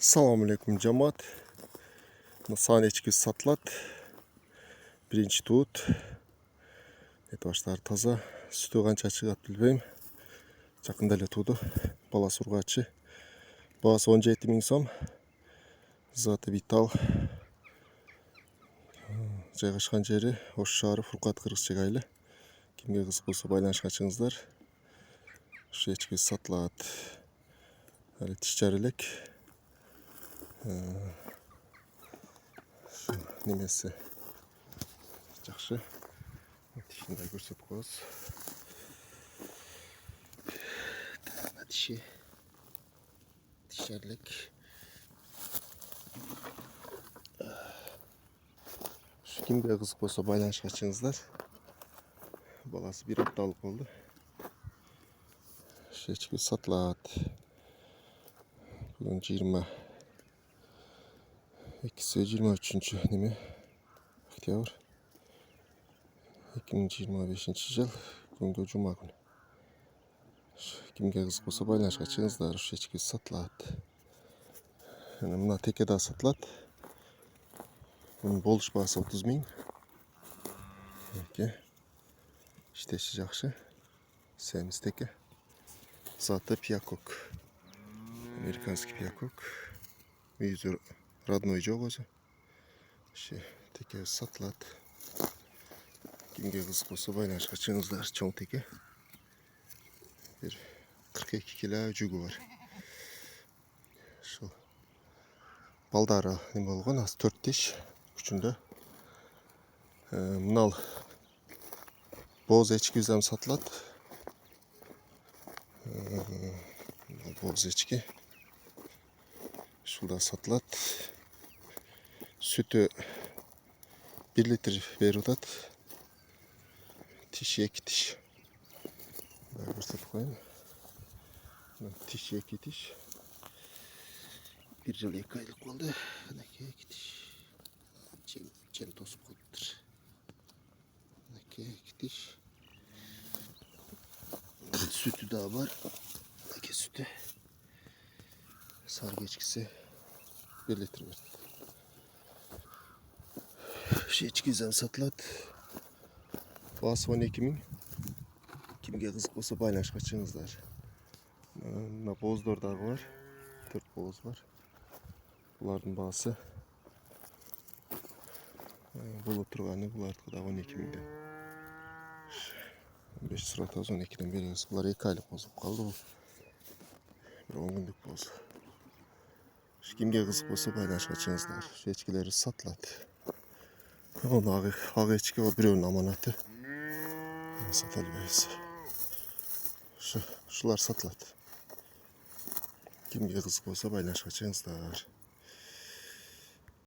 Assalamu alaikum жамаат. Сан ечки сатылат. Биринчи туут. Баштары таза. Сүтү канча чыгат билбейм. Жакында эле тууду. Баласы ургачы. Баасы 17 000 сом. Заты Витал. Жайгашкан жери Ош шаары, Фуркат, Кыргызчек айылы. Кимге кызык болсо байланышка чыгыңыздар. Ушу ечки сатылат. Али тиш жары элек. Немесі жақсы. Тишін де көрсетіп қояз. Тиші тишерлік. Кимге қызық болса байланышқа шығыңыздар. Баласы 1 апталық болды. Ешкі сатылады. Бүгін 23 неме октябрь 2025 жыл, күнгі жұма күні. Кимге қызық болса байланышқа шығыңыздар. Ушу ечки сатылады. Мына теке да сатылады. Bunun болуш баасы 30 000. İşteşi жақсы. Сәміз теке. Заты пиякок. Американский пиякок. Үйізі родной жоқ өзі. Теке сатылады. Кимге қызық болса байланышқа шығыңыздар. Чоң теке. 42 кило жүгі бар. Балдары неме болған, аз 4 теш күчүндө. Мынал боз ечки bizden сатылат. Боз ечки. Шулда сатылат. Sütü 1 литр берип атат. Тиши 2 тиш. Көрсөтүп коеюн. Тиши 2 тиш. 1 жыл 2 айлык болду. Анакей 2 тиш. Чен тосуп калыптыр. Анакей 2 тиш. Sütü daha var. Anakey sütü. Sarı geçkisi 1 litre verdi. Şu ечки bizden satılat. Bası 12 000. Kimge kızık olsa байланышқа çıkыңыздар. Mına bozdur dağı var. 4 boz var. Buların bası. Bulu turganı bulardыкы da 12 000'den. 5 surat az 12'den beriniz. Bular 2 aylık bozulup kaldı bu. Bir 10 günlük boz. Kimge kızık olsa байланышқа çıkыңыздар. Şu ечкилери satılat. Onu ağı ечки o bireunun amanatı. Sat albayız. Şular satılat. Kimge kızık olsa байланышқа çıkыңыздар.